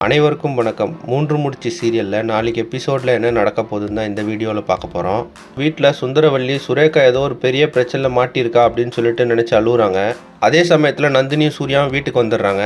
அனைவருக்கும் வணக்கம். 3 முடிச்சு சீரியலில் நாளைக்கு எபிசோடில் என்ன நடக்க போகுதுன்னு தான் இந்த வீடியோவில் பார்க்க போகிறோம். வீட்டில் சுந்தரவல்லி சுரேகா ஏதோ ஒரு பெரிய பிரச்சனையில் மாட்டியிருக்கா அப்படின்னு சொல்லிட்டு நினச்சி அழுகுறாங்க. அதே சமயத்தில் நந்தினியும் சூர்யாவும் வீட்டுக்கு வந்துடுறாங்க.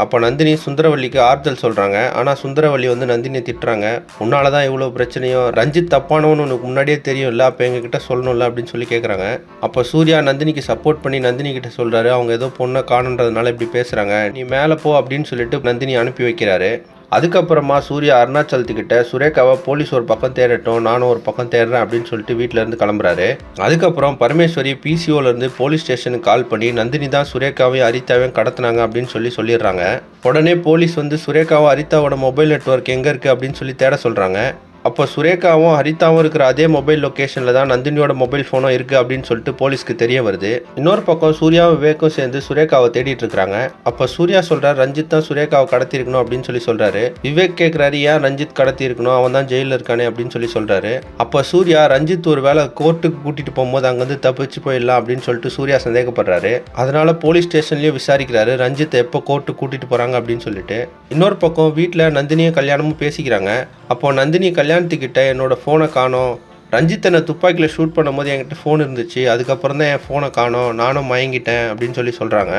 அப்போ நந்தினி சுந்தரவல்லிக்கு ஆறுதல் சொல்கிறாங்க. ஆனால் சுந்தரவல்லி நந்தினியை திட்டுறாங்க. உன்னால தான் இவ்வளோ பிரச்சனையும், ரஞ்சித் தப்பானவனு உனக்கு முன்னாடியே தெரியும்ல, அப்போ எங்ககிட்ட சொல்லணும்ல அப்படின்னு சொல்லி கேட்குறாங்க. அப்போ சூர்யா நந்தினிக்கு சப்போர்ட் பண்ணி நந்தினி கிட்ட சொல்கிறாரு, அவங்க ஏதோ பொண்ணை காணுன்றதுனால இப்படி பேசுகிறாங்க, நீ மேலே போ அப்படின்னு சொல்லிட்டு நந்தினி அனுப்பி வைக்கிறாரு. அதுக்கப்புறமா சூர்யா அருணாச்சலத்துக்கிட்ட சுரேகாவை போலீஸ் ஒரு பக்கம் தேடட்டும், நானும் ஒரு பக்கம் தேடுறேன் அப்படின்னு சொல்லிட்டு வீட்டிலேருந்து கிளம்புறாரு. அதுக்கப்புறம் பரமேஸ்வரி பிசிஓலேருந்து போலீஸ் ஸ்டேஷனுக்கு கால் பண்ணி நந்தினி தான் சுரேகாவையும் அரிதாவையும் கடத்தினாங்க அப்படின்னு சொல்லிடுறாங்க. உடனே போலீஸ் சுரேகாவும் அரிதாவோட மொபைல் நெட்வொர்க் எங்கே இருக்குது அப்படின்னு சொல்லி தேட சொல்கிறாங்க. அப்போ சுரேகாவும் ஹரிதாவும் இருக்கிற அதே மொபைல் லொக்கேஷனில் தான் நந்தினியோட மொபைல் ஃபோனும் இருக்குது அப்படின்னு சொல்லிட்டு போலீஸ்க்கு தெரிய வருது. இன்னொரு பக்கம் சூர்யாவும் விவேக்கும் சேர்ந்து சுரேகாவை தேடிட்டு இருக்கிறாங்க. அப்போ சூர்யா சொல்கிறார், ரஞ்சித் தான் சுரேகாவை கடத்திருக்கணும் அப்படின்னு சொல்கிறாரு. விவேக் கேட்குறாரு, ஏன் ரஞ்சித் கடத்தி இருக்கணும், அவன் தான் ஜெயிலில் இருக்கானே அப்படின்னு சொல்கிறாரு. அப்போ சூர்யா ரஞ்சித் ஒரு வேளை கோர்ட்டுக்கு கூட்டிகிட்டு போகும்போது அங்கேருந்து தப்பிச்சு போயிடலாம் அப்படின்னு சொல்லிட்டு சூர்யா சந்தேகப்படுறாரு. அதனால போலீஸ் ஸ்டேஷன்லேயும் விசாரிக்கிறாரு, ரஞ்சித்தை எப்போ கோர்ட்டுக்கு கூட்டிகிட்டு போகிறாங்க அப்படின்னு சொல்லிட்டு. இன்னொரு பக்கம் வீட்டில் நந்தினியும் கல்யாணமும் பேசிக்கிறாங்க. அப்போ நந்தினி கல்யாணத்துக்கிட்ட என்னோட ஃபோனை காணோம், ரஞ்சித் என்னை துப்பாக்கியில் ஷூட் பண்ணும்போது என்கிட்ட ஃபோன் இருந்துச்சு, அதுக்கப்புறம் தான் என் ஃபோனை காணோம், நானும் மயங்கிட்டேன் அப்படின்னு சொல்கிறாங்க.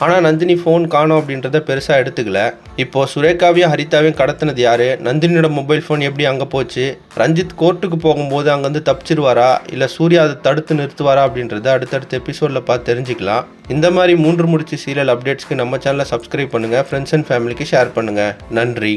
ஆனால் நந்தினி ஃபோன் காணோம் அப்படின்றத பெருசாக எடுத்துக்கல. இப்போது சுரேகாவையும் ஹரிதாவையும் கடத்தினது யார், நந்தினியோட மொபைல் ஃபோன் எப்படி அங்கே போச்சு, ரஞ்சித் கோர்ட்டுக்கு போகும்போது அங்கேருந்து தப்பிச்சிருவாரா இல்லை சூர்யா அதை தடுத்து நிறுத்துவாரா அப்படின்றத அடுத்தடுத்த எபிசோடில் பார்த்து தெரிஞ்சுக்கலாம். இந்த மாதிரி 3 முடிச்சு சீரியல் அப்டேட்ஸ்க்கு நம்ம சேனலை சப்ஸ்கிரைப் பண்ணுங்கள், ஃப்ரெண்ட்ஸ் அண்ட் ஃபேமிலிக்கு ஷேர் பண்ணுங்கள். நன்றி.